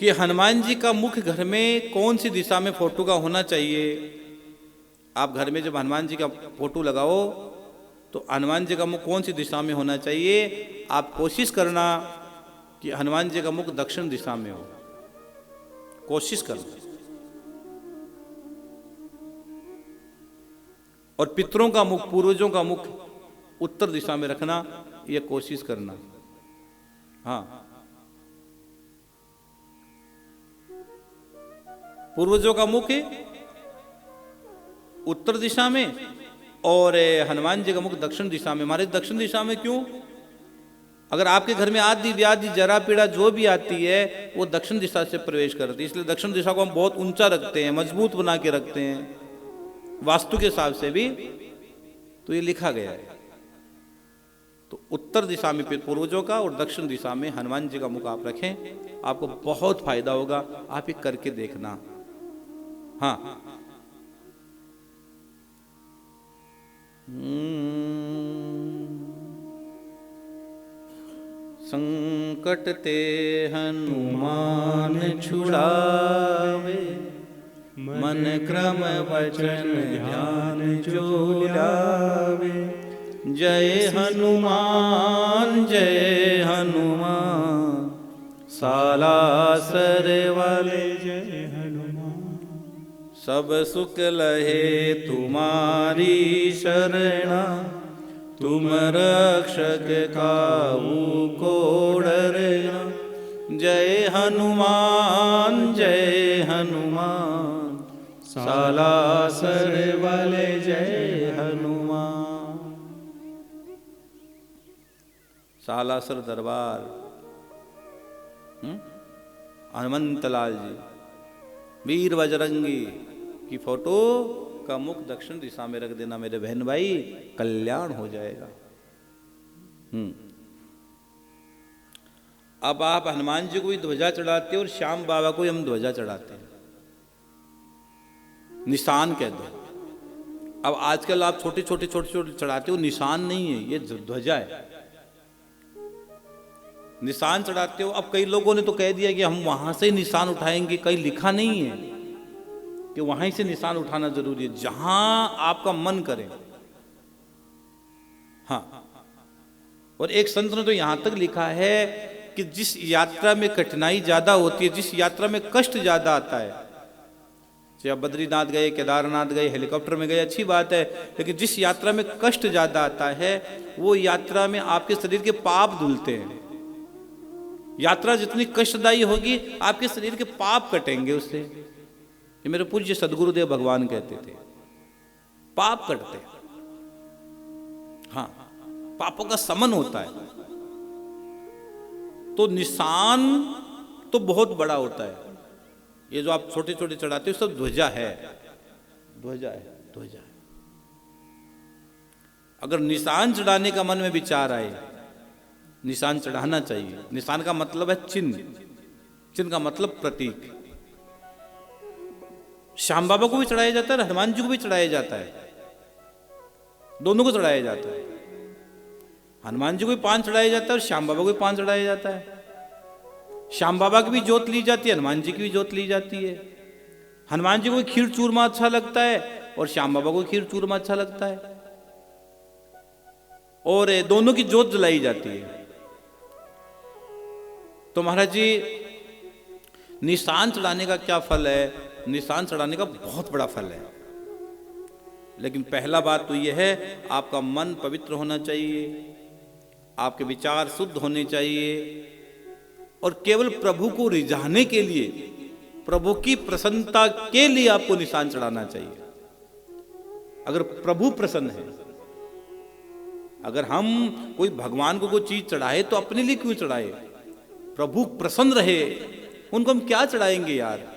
कि हनुमान जी का मुख घर में कौन सी दिशा में फोटो का होना चाहिए। आप घर में जब हनुमान जी का फोटो लगाओ तो हनुमान जी का मुख कौन सी दिशा में होना चाहिए। आप कोशिश करना कि हनुमान जी का मुख दक्षिण दिशा में हो, कोशिश करना। और पितरों का मुख, पूर्वजों का मुख उत्तर दिशा में रखना, यह कोशिश करना। हाँ, पूर्वजों का मुख उत्तर दिशा में और हनुमान जी का मुख दक्षिण दिशा में। हमारे दक्षिण दिशा में क्यों? अगर आपके घर में आदि व्याधि जरा पीड़ा जो भी आती है वो दक्षिण दिशा से प्रवेश करती है, इसलिए दक्षिण दिशा को हम बहुत ऊंचा रखते हैं, मजबूत बना के रखते हैं वास्तु के हिसाब से भी, तो ये लिखा गया है। तो उत्तर दिशा में पूर्वजों का और दक्षिण दिशा में हनुमान जी का मुख आप रखें, आपको बहुत फायदा होगा। आप ये करके देखना। हाँ, संकट ते हनुमान छुड़ावे, मन क्रम वचन ध्यान जो लावे। जय हनुमान जय हनुमान, सालासर वाले जय हनुमान। सब सुख लहे तुम्हारी शरणा, तुम रक्षक काहू को डरना। जय हनुमान जय हनुमान, सालासर वाले जय हनुमान। सालासर दरबार, हनुमंतलाल जी, वीर बजरंगी की फोटो का मुख दक्षिण दिशा में रख देना मेरे बहन भाई, कल्याण हो जाएगा। अब आप हनुमान जी को भी ध्वजा चढ़ाते हो और श्याम बाबा को हम ध्वजा चढ़ाते हैं, निशान कह दो। अब आजकल आप छोटे छोटे चढ़ाते हो, निशान नहीं है, ये ध्वजा है, निशान चढ़ाते हो। अब कई लोगों ने तो कह दिया कि हम वहां से निशान उठाएंगे, कहीं लिखा नहीं है कि वहीं से निशान उठाना जरूरी है, जहां आपका मन करे। हाँ, और एक संत ने तो यहां तक लिखा है कि जिस यात्रा में कठिनाई ज्यादा होती है, जिस यात्रा में कष्ट ज्यादा आता है, चाहे आप बद्रीनाथ गए, केदारनाथ गए, हेलीकॉप्टर में गए, अच्छी बात है, लेकिन जिस यात्रा में कष्ट ज्यादा आता है वो यात्रा में आपके शरीर के पाप धुलते हैं। यात्रा जितनी कष्टदायी होगी आपके शरीर के पाप कटेंगे उससे। ये मेरे पूज्य सदगुरुदेव भगवान कहते थे, पाप कटते। हाँ, पापों का समन होता है। तो निशान तो बहुत बड़ा होता है। ये जो आप छोटे छोटे चढ़ाते हो सब ध्वजा है, ध्वजा है, ध्वजा है। अगर निशान चढ़ाने का मन में विचार आए, निशान चढ़ाना चाहिए। निशान का मतलब है चिन्ह, चिन्ह का मतलब प्रतीक। श्याम बाबा को भी चढ़ाया जाता है, हनुमान जी को भी चढ़ाया जाता है, दोनों को चढ़ाया जाता है। हनुमान जी को भी पान चढ़ाया जाता है और श्याम बाबा को भी पान चढ़ाया जाता है। श्याम बाबा की भी जोत ली जाती है, हनुमान जी की भी जोत ली जाती है। हनुमान जी को खीर चूरमा अच्छा लगता है और श्याम बाबा को खीर चूरमा अच्छा लगता है, और दोनों की जोत जलाई जाती है। तो महाराज जी, निशान चढ़ाने का क्या फल है? निशान चढ़ाने का बहुत बड़ा फल है, लेकिन पहला बात तो यह है आपका मन पवित्र होना चाहिए, आपके विचार शुद्ध होने चाहिए, और केवल प्रभु को रिझाने के लिए, प्रभु की प्रसन्नता के लिए आपको निशान चढ़ाना चाहिए। अगर प्रभु प्रसन्न है, अगर हम कोई भगवान को कोई चीज चढ़ाए तो अपने लिए क्यों चढ़ाए? प्रभु प्रसन्न रहे, उनको हम क्या चढ़ाएंगे यार?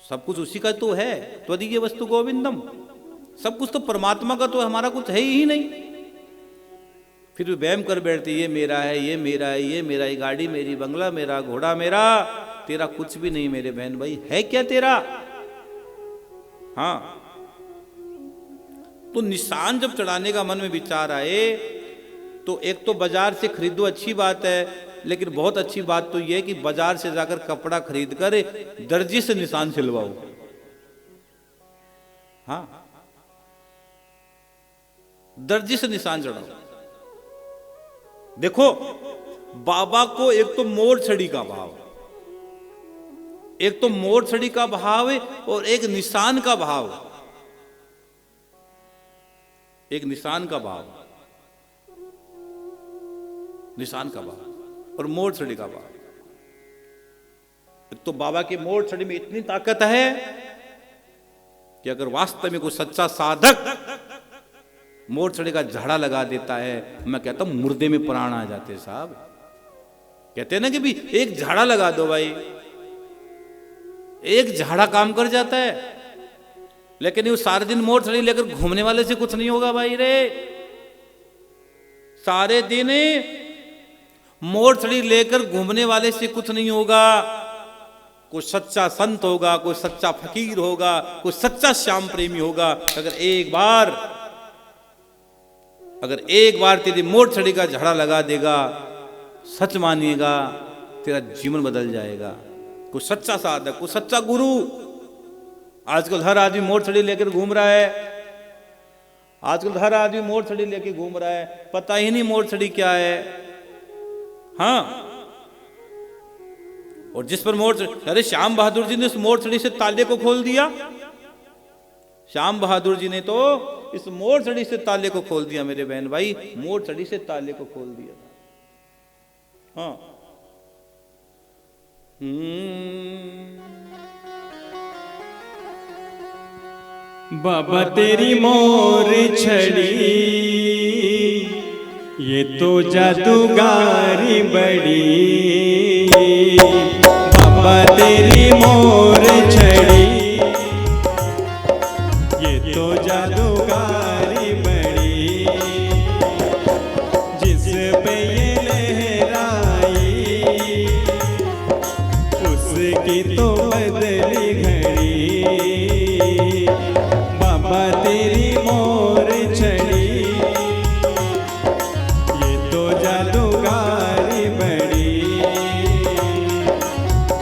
सब कुछ उसी का तो है, त्वदीय वस्तु गोविंदम। सब कुछ तो परमात्मा का तो हमारा कुछ है ही नहीं। फिर भी वहम कर बैठते, ये मेरा है, ये मेरा है, ये मेरा, ये गाड़ी मेरी, बंगला मेरा, घोड़ा मेरा। तेरा कुछ भी नहीं मेरे बहन भाई, है क्या तेरा? हाँ, तो निशान जब चढ़ाने का मन में विचार आए तो एक तो बाजार से खरीदो, अच्छी बात है, लेकिन बहुत अच्छी बात तो यह है कि बाजार से जाकर कपड़ा खरीद कर दर्जी से निशान सिलवाओ। हाँ, दर्जी से निशान चढ़ाओ। देखो, बाबा को एक तो मोर छड़ी का भाव, एक तो मोर छड़ी का भाव है और एक निशान का भाव, एक निशान का भाव, निशान का भाव और मोर छड़ी का भाव। तो बाबा की मोर छड़ी में इतनी ताकत है कि अगर वास्तव में कोई सच्चा साधक मोर छड़ी का झाड़ा लगा देता है, मैं कहता हूं मुर्दे में प्राण आ जाते साहब। कहते हैं ना कि भी एक झाड़ा लगा दो भाई, एक झाड़ा काम कर जाता है। लेकिन वो सारे दिन मोर छड़ी लेकर घूमने वाले से कुछ नहीं होगा भाई रे। सारे दिन मोर छड़ी लेकर घूमने वाले से कुछ नहीं होगा। कोई सच्चा संत होगा, कोई सच्चा फकीर होगा, कोई सच्चा श्याम प्रेमी होगा। अगर एक बार तेरी मोर छड़ी का झाड़ा लगा देगा, सच मानिएगा तेरा जीवन बदल जाएगा। कोई सच्चा साधक, कोई सच्चा गुरु। आजकल हर आदमी मोर छड़ी लेकर घूम रहा है, आजकल हर आदमी मोर छड़ी लेकर घूम रहा है, पता ही नहीं मोर छड़ी क्या है। हाँ, और जिस पर अरे श्याम बहादुर जी ने उस मोर छड़ी से ताले को खोल दिया। श्याम बहादुर जी ने तो इस मोर छड़ी से ताले को खोल दिया मेरे बहन भाई, मोर छड़ी से ताले को खोल दिया। हाँ, बाबा तेरी मोर छड़ी ये तो जादूगारी बड़ी। बाबा तेरी मोर छड़ी ये तो जादूगारी बड़ी। जिस पे ये लहराई उसकी तो बदली घड़ी। बाबा तेरी मोर छड़ी ये तो जादूगारी बड़ी।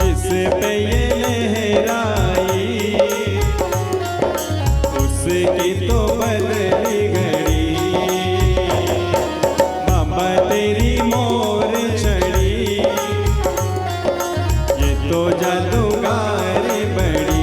जिस पे ये लहराई उसकी तो बदली घड़ी। बाबा तेरी मोर छड़ी ये तो जादूगारी बड़ी।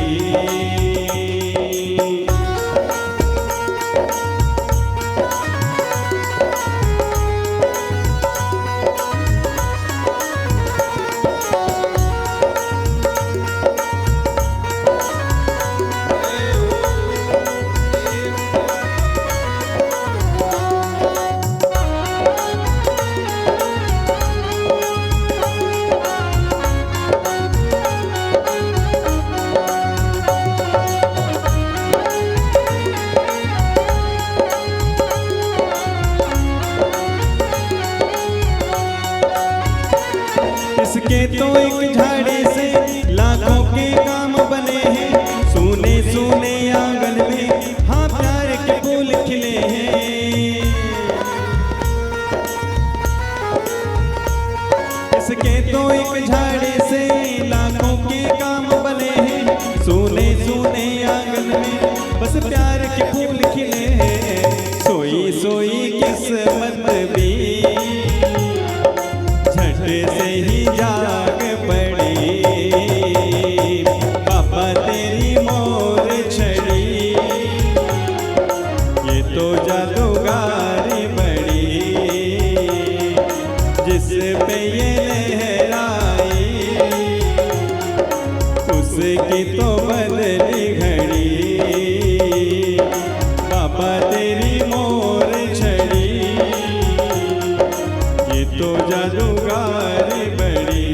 इसके तो एक झाड़े से लाखों के काम बने हैं। सोने सोने आंगन में हाँ प्यार के फूल खिले हैं। इसके तो एक झाड़े से लाखों के काम बने हैं। सोने सोने आंगन में बस प्यार के फूल खिले हैं। सोई सोई किस्मत भी झट से ही जाग पड़ी। बाबा तेरी मोर छड़ी ये तो जादूगारी बड़ी। जिस पे ये लहराई उसकी तो बदली घड़ी। बाबा तेरी मोर छड़ी ये तो जादूगारी बड़ी।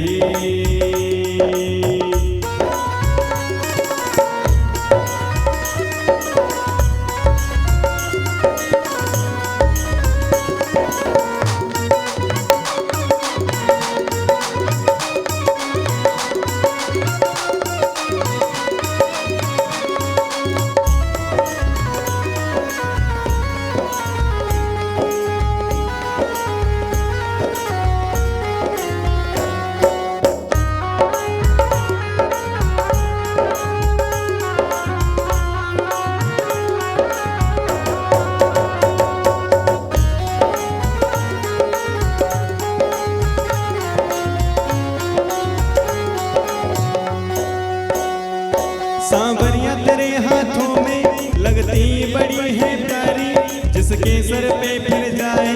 सर पे फिर जाए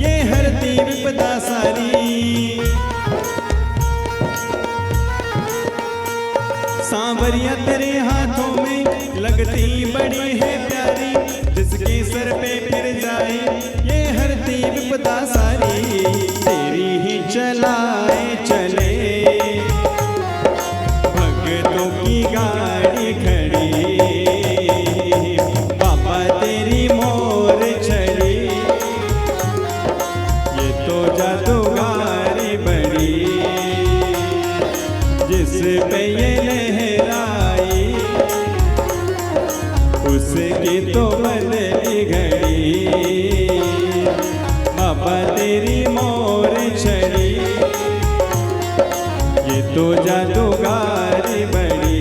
ये हरती विपदा सारी। सांवरिया तेरे हाथों में लगती बड़ी है प्यारी, जिसके सर पे फिर जाए ये हरती विपदा सारी। तेरी ही चलाए चले भक्तों की गाड़ी खड़ी, बाबा तेरी मोर छड़ी, ये तो जादूगारी बड़ी, जिस पे ये लहराई उसकी तो बदली घड़ी। बाबा तेरी मोर छड़ी, ये तो जादूगारी बड़ी।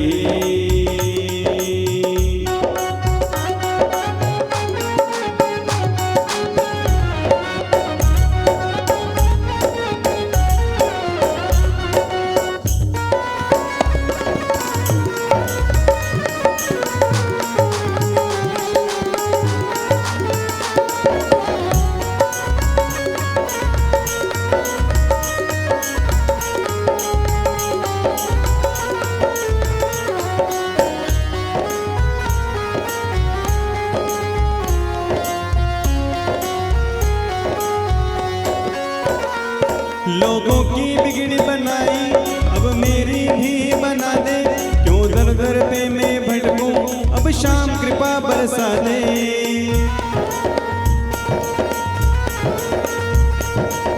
लोगों की बिगड़ी बनाई अब मेरी भी बना दे, क्यों दर दर पे मैं भटकूं अब शाम कृपा बरसा दे।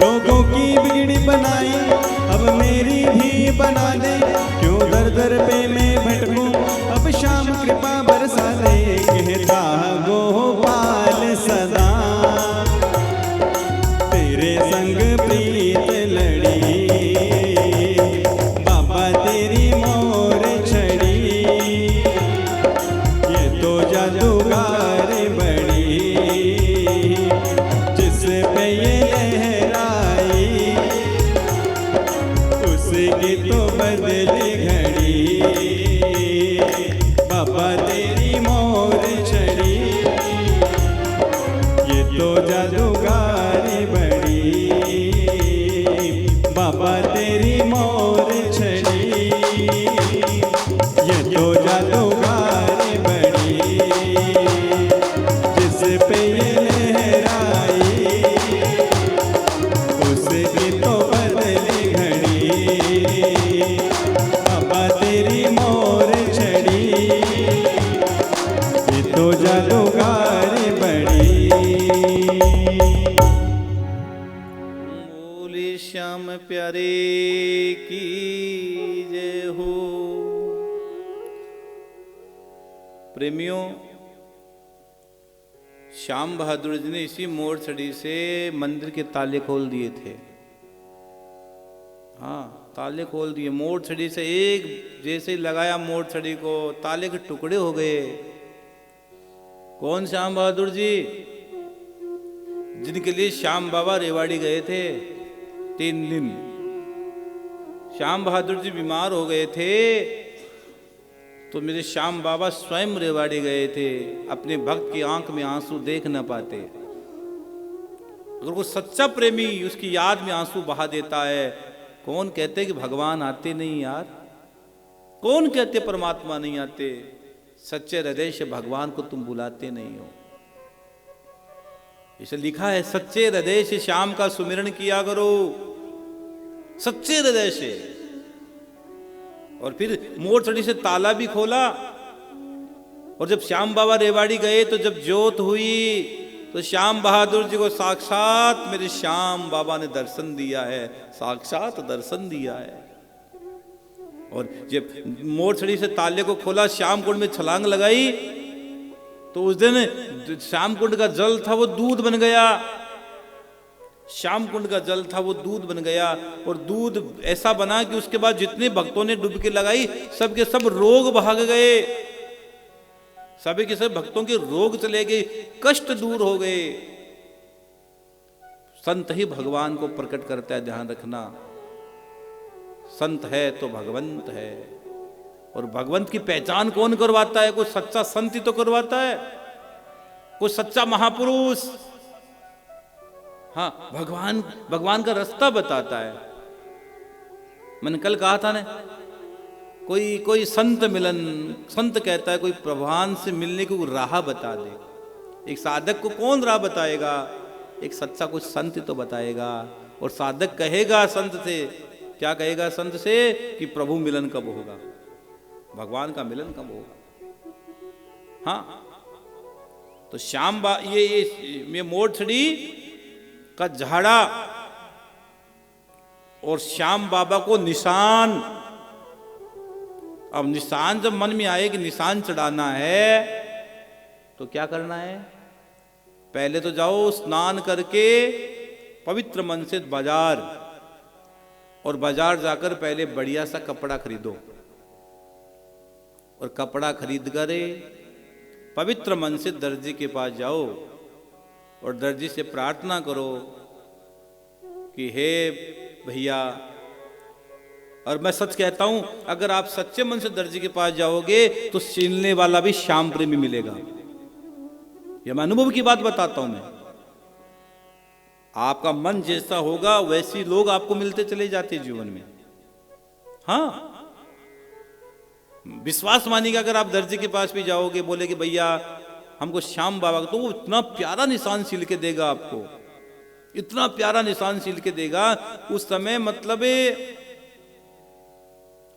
लोगों की बिगड़ी बनाई अब मेरी भी बना दे, क्यों दर दर पे मैं भटकूं अब शाम कृपा बरसा दे। कहता गोपाल सदा तेरे संग प्रीत लड़ी, बाबा तेरी मोर छड़ी, ये तो जादूगार बड़ी, जिस पे ये लहराई उसकी तो बदली घड़ी। बाबा तेरी मोर छड़ी, ये तो जादूगारी बड़ी, बाबा तेरी मोर छड़ी, ये तो जादूगारी बड़ी, जिस पे ये लहराई उसकी तो बदली घड़ी। बाबा तेरी मोर छड़ी, ये तो जादूगारी बड़ी। बोले श्याम प्यारे की जय हो। प्रेमियों, श्याम बहादुर जी ने इसी मोर छड़ी से मंदिर के ताले खोल दिए थे। हाँ, ताले खोल दिए मोर छड़ी से। एक जैसे लगाया मोर छड़ी को, ताले के टुकड़े हो गए। कौन? श्याम बहादुर जी, जिनके लिए श्याम बाबा रेवाड़ी गए थे 3 दिन। श्याम बहादुर जी बीमार हो गए थे तो मेरे श्याम बाबा स्वयं रेवाड़ी गए थे। अपने भक्त की आंख में आंसू देख न पाते। अगर कोई सच्चा प्रेमी उसकी याद में आंसू बहा देता है, कौन कहते कि भगवान आते नहीं यार? कौन कहते परमात्मा नहीं आते? सच्चे हृदय से भगवान को तुम बुलाते नहीं हो। इसे लिखा है, सच्चे हृदय से श्याम का सुमिरन किया करो, सच्चे हृदय से। और फिर मोर छड़ी से ताला भी खोला। और जब श्याम बाबा रेवाड़ी गए तो जब ज्योत हुई तो श्याम बहादुर जी को साक्षात मेरे श्याम बाबा ने दर्शन दिया है, साक्षात दर्शन दिया है। और जब मोर छड़ी से ताले को खोला, श्याम कुंड में छलांग लगाई तो उस दिन श्याम कुंड का जल था वो दूध बन गया। श्याम कुंड का जल था वो दूध बन गया। और दूध ऐसा बना कि उसके बाद जितने भक्तों ने डुबकी लगाई सबके सब रोग भाग गए। सभी के सब भक्तों के रोग चले गए, कष्ट दूर हो गए। संत ही भगवान को प्रकट करता है, ध्यान रखना। संत है तो भगवंत है। और भगवंत की पहचान कौन करवाता है? कोई सच्चा संत ही तो करवाता है, कोई सच्चा महापुरुष। हाँ, भगवान का रास्ता बताता है। मैंने कल कहा था ना, कोई संत कहता है कोई भगवान से मिलने की राह बता दे। एक साधक को कौन राह बताएगा? एक सच्चा कुछ संत तो बताएगा। और साधक कहेगा संत से, क्या कहेगा संत से? कि प्रभु मिलन कब होगा, भगवान का मिलन कब होगा। हाँ, तो ये मोरछड़ी का झाड़ा और श्याम बाबा को निशान। अब निशान जब मन में आए कि निशान चढ़ाना है, तो क्या करना है? पहले तो जाओ स्नान करके पवित्र मन से बाजार, और बाजार जाकर पहले बढ़िया सा कपड़ा खरीदो, और कपड़ा खरीद कर पवित्र मन से दर्जी के पास जाओ, और दर्जी से प्रार्थना करो कि हे भैया, और मैं सच कहता हूं, अगर आप सच्चे मन से दर्जी के पास जाओगे तो सिलने वाला भी श्याम प्रेमी मिलेगा। यह मैं अनुभव की बात बताता हूं। मैं, आपका मन जैसा होगा वैसे लोग आपको मिलते चले जाते जीवन में। हाँ, विश्वास मानिएगा, अगर आप दर्जी के पास भी जाओगे, बोले कि भैया हमको श्याम बाबा, तो वो इतना प्यारा निशान सिल के देगा आपको, इतना प्यारा निशान सिल के देगा, उस समय मतलब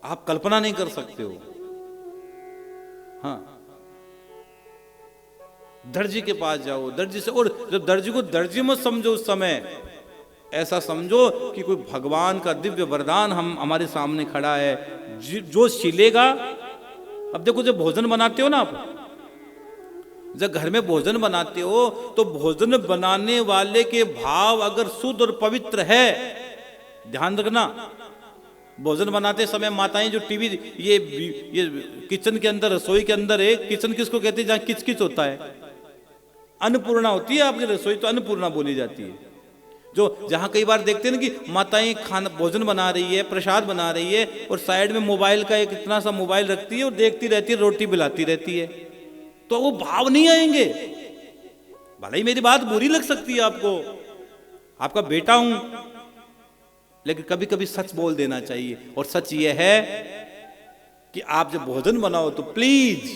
आप कल्पना नहीं कर सकते हो। हाँ, दर्जी के पास जाओ, दर्जी से, और जब दर्जी को दर्जी मत समझो, उस समय ऐसा समझो कि कोई भगवान का दिव्य वरदान हमारे सामने खड़ा है, जो सिलेगा। अब देखो, जब भोजन बनाते हो ना आप, जब घर में भोजन बनाते हो, तो भोजन बनाने वाले के भाव अगर शुद्ध और पवित्र है, ध्यान रखना, भोजन बनाते समय माताएं जो टीवी, ये किचन के अंदर, रसोई के अंदर है, किचन किसको कहते हैं? जहां किचकिच होता है, अन्नपूर्णा होती है आपकी रसोई, तो अन्नपूर्णा बोली जाती है। जो जहां कई बार देखते हैं ना कि माताएं खाना भोजन बना रही है, प्रसाद बना रही है, और साइड में मोबाइल का एक इतना सा मोबाइल रखती है और देखती रहती है, रोटी बिलाती रहती है, तो वो भाव नहीं आएंगे। भले ही मेरी बात बुरी लग सकती है आपको, आपका बेटा हूं, लेकिन कभी कभी सच बोल देना चाहिए। और सच ये है कि आप जब भोजन बनाओ तो प्लीज,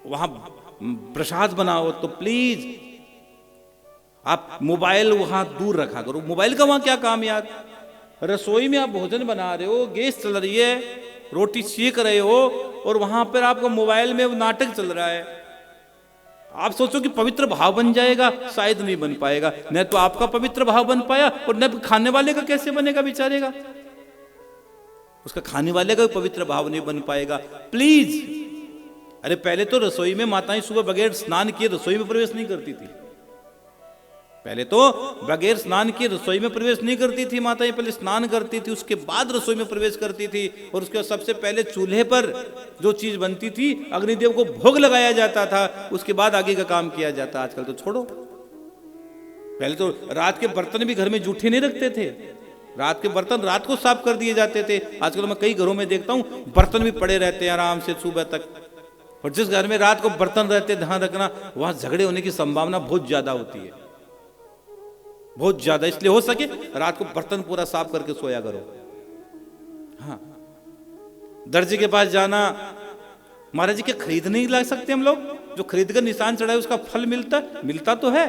वहां प्रसाद बनाओ तो प्लीज आप मोबाइल वहां दूर रखा करो। मोबाइल का वहां क्या काम यार? रसोई में आप भोजन बना रहे हो, गैस चल रही है, रोटी सेक रहे हो, और वहां पर आपका मोबाइल में नाटक चल रहा है। आप सोचो कि पवित्र भाव बन जाएगा, शायद नहीं बन पाएगा। न तो आपका पवित्र भाव बन पाया, और न खाने वाले का कैसे बनेगा बेचारेगा, उसका खाने वाले का भी पवित्र भाव नहीं बन पाएगा। प्लीज, अरे पहले तो रसोई में माताएं सुबह बगैर स्नान किए रसोई में प्रवेश नहीं करती थी। पहले तो बगैर स्नान किए रसोई में प्रवेश नहीं करती थी माताएं, पहले स्नान करती थी, उसके बाद रसोई में प्रवेश करती थी। और उसके सबसे पहले चूल्हे पर जो चीज बनती थी, अग्निदेव को भोग लगाया जाता था, उसके बाद आगे का काम किया जाता। आजकल तो छोड़ो, पहले तो रात के बर्तन भी घर में जूठे नहीं रखते थे, रात के बर्तन रात को साफ कर दिए जाते थे। आजकल मैं कई घरों में देखता हूं बर्तन भी पड़े रहते हैं आराम से सुबह तक। और जिस घर में रात को बर्तन रहते, ध्यान रखना, वहां झगड़े होने की संभावना बहुत ज्यादा होती है, बहुत ज्यादा। इसलिए हो सके रात को बर्तन पूरा साफ करके सोया करो। हाँ, दर्जी के पास जाना, महाराज जी क्या खरीद नहीं ला सकते हम लोग? जो खरीद कर निशान चढ़ाए उसका फल मिलता तो है,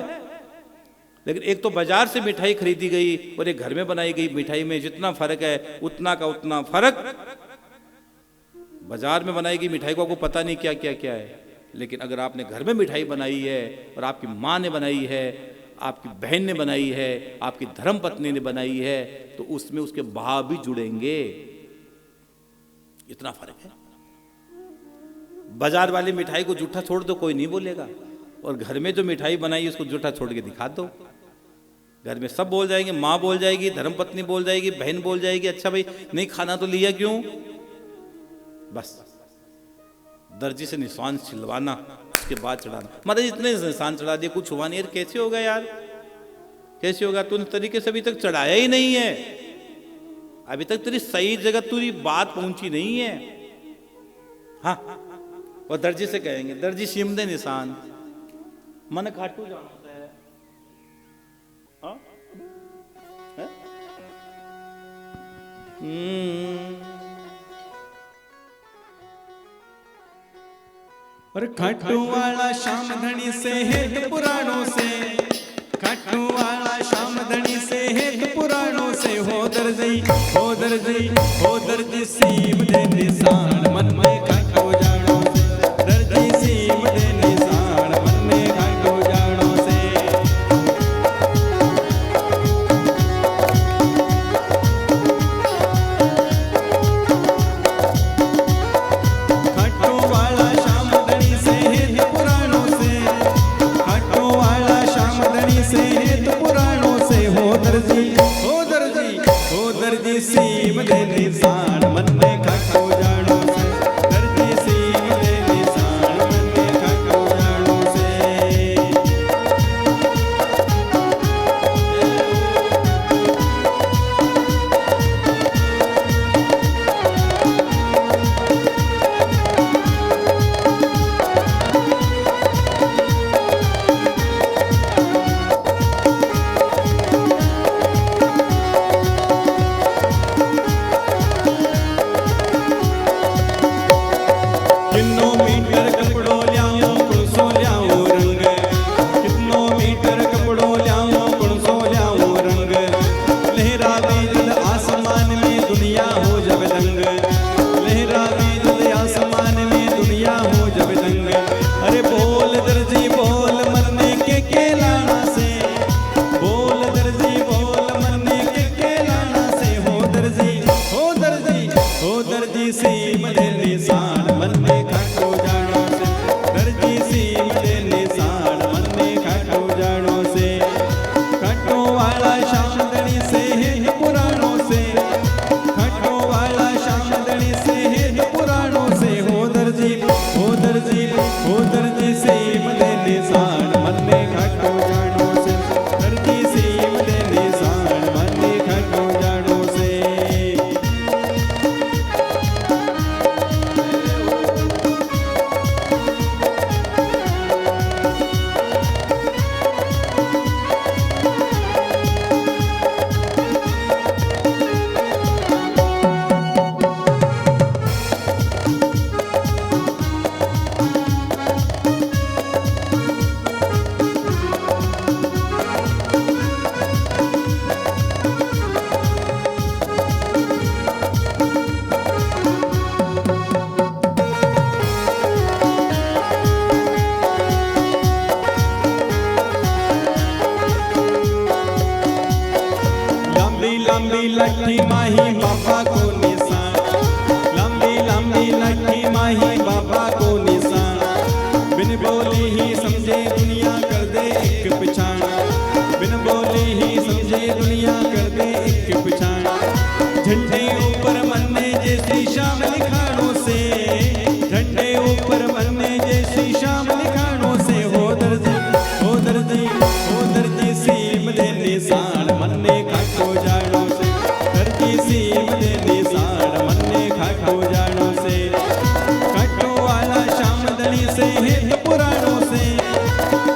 लेकिन एक तो बाजार से मिठाई खरीदी गई और एक घर में बनाई गई मिठाई में जितना फर्क है, उतना का उतना फर्क। बाजार में बनाई गई मिठाई को आपको पता नहीं क्या क्या क्या है, लेकिन अगर आपने घर में मिठाई बनाई है, और आपकी माँ ने बनाई है, आपकी बहन ने बनाई है, आपकी धर्म पत्नी ने बनाई है, तो उसमें उसके भाव भी जुड़ेंगे। इतना फर्क है। बाजार वाली मिठाई को जूठा छोड़ दो, कोई नहीं बोलेगा, और घर में जो मिठाई बनाई उसको जूठा छोड़ के दिखा दो, घर में सब बोल जाएंगे, माँ बोल जाएगी, धर्म पत्नी बोल जाएगी, बहन बोल जाएगी, अच्छा भाई नहीं खाना तो लिया क्यों? बस दर्जी से निशान सिलवाना, उसके बाद चढ़ाना। महाराज इतने निशान चढ़ा दिए, कुछ हुआ नहीं यार, कैसे होगा यार, कैसे होगा? तूने तरीके से अभी तक चढ़ाया ही नहीं है, अभी तक तेरी सही जगह तेरी बात पहुंची नहीं है। हाँ, और दर्जी से कहेंगे, दर्जी सिम दे निशान, मन खाटू जाना है, और खाटू वाला श्याम धनी से हेत पुराणों से, खाटू वाला श्याम धनी से हेत पुराणों से, हो दर्जी हो दर्जी हो दर्जी सीम दे निशान मन में खाटू जानो से, दर्जी सीम दे निशान मन में खाटू जानो से। खाटू वाला श्याम धनी से हेत पुराणों से, खाटू वाला श्याम धनी से हेत पुराणों से, हो दर्जी हो दर्जी हो दर्जी सीम दे निशान मन में खाटू जानो से, दर्जी सीम दे निशान मन में खाटू जानो से। कितनो मीटर कपड़ो ल्याऊं कुणसो ल्याऊं रंग, कितनो मीटर कपड़ो ल्याऊं कुणसो ल्याऊं रंग, लहरावे जल आसमान में दुनिया हो जब दंग, लहरावे जल आसमान में दुनिया हो जब दंग। अरे बोल दर्जी बोल मरने के लाना से, बोल दर्जी बोल मरने के लाना से, हो दर्जी हो दर्जी हो दर्जी सीम दे निशान मन में खाटू जानो से, दर्जी सीम दे निशान मन में खाटू जानो से। खाटू वाला श्याम धनी से हेत पुराणों से, खाटू वाला श्याम धनी से हेत पुराणों से, हो दर्जी हो दर्जी हो दर्जी सीम दे निशान मन में खाटू जानो से, दर्जी सीम दे निशान मन में खाटू जानो से। लंबी लंबी लट्ठी माही बाबा को निशान, लंबी लंबी लट्ठी माही बाबा को निशान, बिन बोले ही समझे दुनिया कर दे एक पिछाण, बिन बोले ही समझे दुनिया कर दे एक पिछाण। झंडे ऊपर मरने जैसी शाम लिखानों से, झंडे ऊपर मरने जैसी शाम लिखानों से, हो दर्जी हो दर्जी हो दर्जी सीम दे निशान मन में खाटू जानो से, दर्जी सीम दे निशान मन में खाटू जानो से। खाटू वाला श्याम धनी से हेत पुराणों से,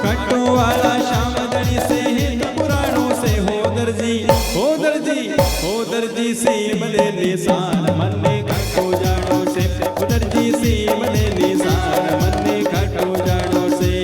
खाटू वाला श्याम धनी से हेत पुराणों से, हो दर्जी हो दर्जी हो दर्जी सीम दे निशान मन में खाटू जानो से, दर्जी सीम दे निशान मन में खाटू जानो से।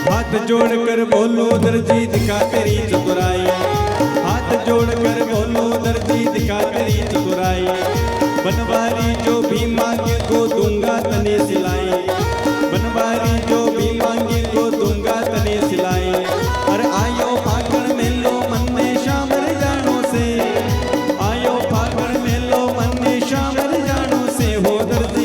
हाथ जोड़कर बोलो दर्जी दिखा तेरी चतुराई, हाथ जोड़कर बोलो दर्जी दिखा तेरी चतुराई, बनवारी जो भी मांगे को दूंगा तने सिलाई, बनवारी जो भी मांगे को दूंगा तने सिलाई। अरे आयो फागण मेलो मन में शामिल जानो से, आयो फागण मेलो मन में शामिल जानो से, हो दर्जी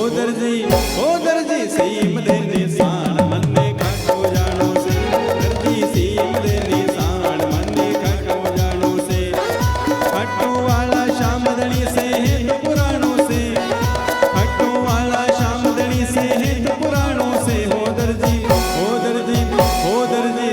ओ दर्जी सीम दे निशान मन्ने खाटो जानो से, दर्जी सीम दे निशान मन्ने खाटो जानो से, खाटो वाला शामदनी से है तो पुराणों से, खाटो वाला शामदनी से है तो पुराणों से, हो दर्जी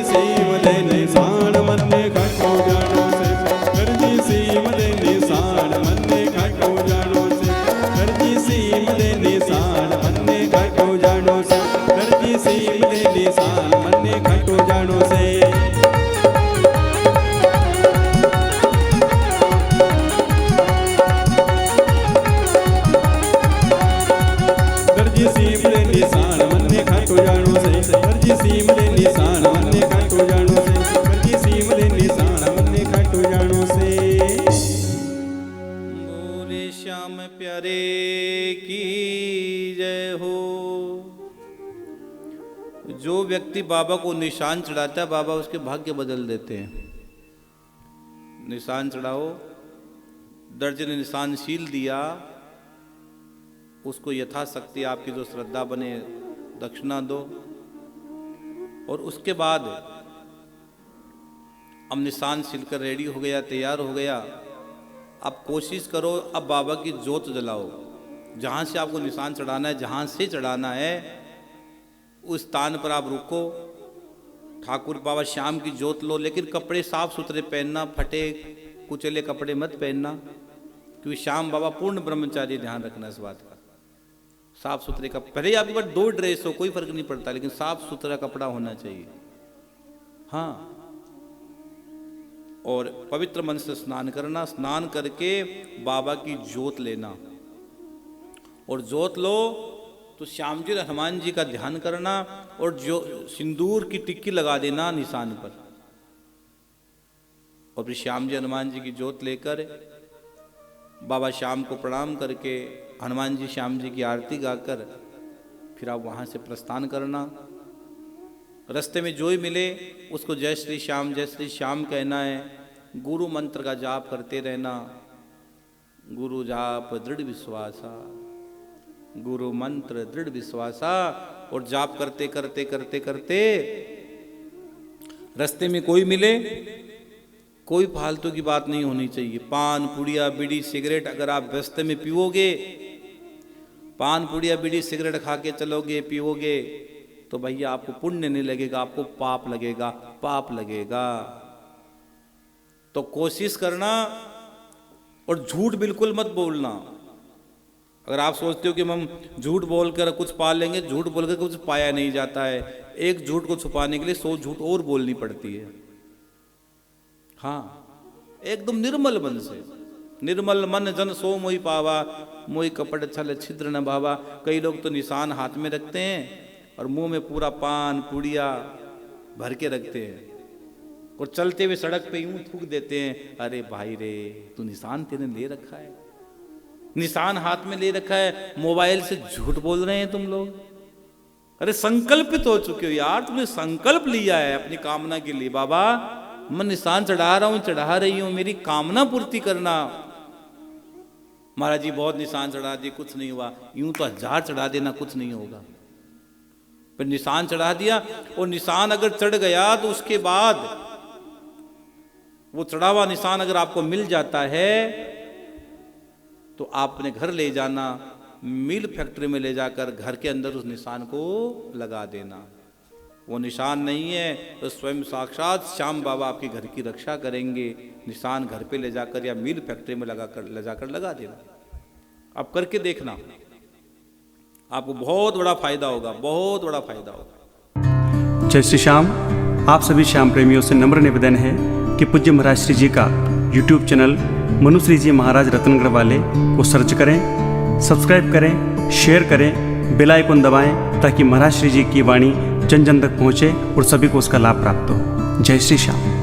सीम दे निशान मन्ने खाटो जानो से, दर्जी सीम दे निशान मन्ने खाटो जानो से, दर्जी सीम दे निशान मन्ने खाटो जानो से, दर्जी सीम दे निशान मन्ने खाटो जानो से। दर्जी सीम दे निशान मन्ने खाटो जानो से, दर्जी सीम दे निशान मन्ने खाटो जानो से, दर्जी सीम दे निशान मन्ने खाटो जानो से। बोले श्याम प्यारे की जय हो। जो व्यक्ति बाबा को निशान चढ़ाता है, बाबा उसके भाग्य बदल देते हैं। निशान चढ़ाओ, दर्जन ने निशान शील दिया, उसको यथाशक्ति आपकी जो श्रद्धा बने दक्षिणा दो, और उसके बाद अब निशान सिलकर रेडी हो गया, तैयार हो गया। अब कोशिश करो, अब बाबा की जोत जलाओ। जहाँ से आपको निशान चढ़ाना है, जहाँ से चढ़ाना है, उस स्थान पर आप रुको। ठाकुर बाबा श्याम की जोत लो, लेकिन कपड़े साफ सुथरे पहनना, फटे कुचले कपड़े मत पहनना, क्योंकि श्याम बाबा पूर्ण ब्रह्मचारी, ध्यान रखना इस बात का। साफ सुथरे कपड़े, भले आपके पास 2 ड्रेस हो, कोई फर्क नहीं पड़ता, लेकिन साफ सुथरा कपड़ा होना चाहिए। हाँ, और पवित्र मन से स्नान करना, स्नान करके बाबा की जोत लेना, और जोत लो तो श्याम जी और हनुमान जी का ध्यान करना, और जो सिंदूर की टिक्की लगा देना निशान पर, और फिर श्याम जी हनुमान जी की जोत लेकर बाबा श्याम को प्रणाम करके, हनुमान जी श्याम जी की आरती गाकर फिर आप वहाँ से प्रस्थान करना। रास्ते में जो ही मिले उसको जय श्री श्याम कहना है। गुरु मंत्र का जाप करते रहना, गुरु जाप दृढ़ विश्वासा, गुरु मंत्र दृढ़ विश्वासा, और जाप करते करते करते करते रास्ते में कोई मिले, कोई फालतू की बात नहीं होनी चाहिए। पान पुड़िया बीड़ी सिगरेट अगर आप रास्ते में पीओगे, पान पुड़िया बीड़ी सिगरेट खा के चलोगे, पीओगे, तो भैया आपको पुण्य नहीं लगेगा, आपको पाप लगेगा, पाप लगेगा। तो कोशिश करना, और झूठ बिल्कुल मत बोलना। अगर आप सोचते हो कि हम झूठ बोलकर कुछ पा लेंगे, झूठ बोलकर कुछ पाया नहीं जाता है। एक झूठ को छुपाने के लिए 100 झूठ और बोलनी पड़ती है। हाँ, एकदम निर्मल मन से, निर्मल मन जन सो मोहि पावा, मोहि कपट छल छिद्र न भावा। कई लोग तो निशान हाथ में रखते हैं और मुंह में पूरा पान पुड़िया भर के रखते हैं, और चलते हुए सड़क पे यूं थूक देते हैं। अरे भाई रे, तू निशान तेने ले रखा है, निशान हाथ में ले रखा है, मोबाइल से झूठ बोल रहे हैं तुम लोग। अरे संकल्पित हो चुके हो यार, तुमने संकल्प लिया है अपनी कामना के लिए, बाबा मैं निशान चढ़ा रहा हूं, चढ़ा रही हूं, मेरी कामना पूर्ति करना। महाराज जी बहुत निशान चढ़ा दिए, कुछ नहीं हुआ। यूं तो 1000 चढ़ा देना, कुछ नहीं होगा। फिर निशान चढ़ा दिया, और निशान अगर चढ़ गया तो उसके बाद वो चढ़ा हुआ निशान अगर आपको मिल जाता है तो आप अपने घर ले जाना, मिल फैक्ट्री में ले जाकर घर के अंदर उस निशान को लगा देना। वो निशान नहीं है तो स्वयं साक्षात श्याम बाबा आपके घर की रक्षा करेंगे। निशान घर पे ले जाकर या मिल फैक्ट्री में ले जाकर लगा देना। अब करके देखना, आपको बहुत बड़ा फायदा होगा, बहुत बड़ा फायदा होगा। जय श्री श्याम। आप सभी श्याम प्रेमियों से नम्र निवेदन है कि पूज्य महाराज श्री जी का YouTube चैनल मनुश्री जी महाराज रतनगढ़ वाले को सर्च करें, सब्सक्राइब करें, शेयर करें, बेल आइकन दबाएं, ताकि महाराज श्री जी की वाणी जन जन तक पहुँचे और सभी को उसका लाभ प्राप्त हो। जय श्री श्याम।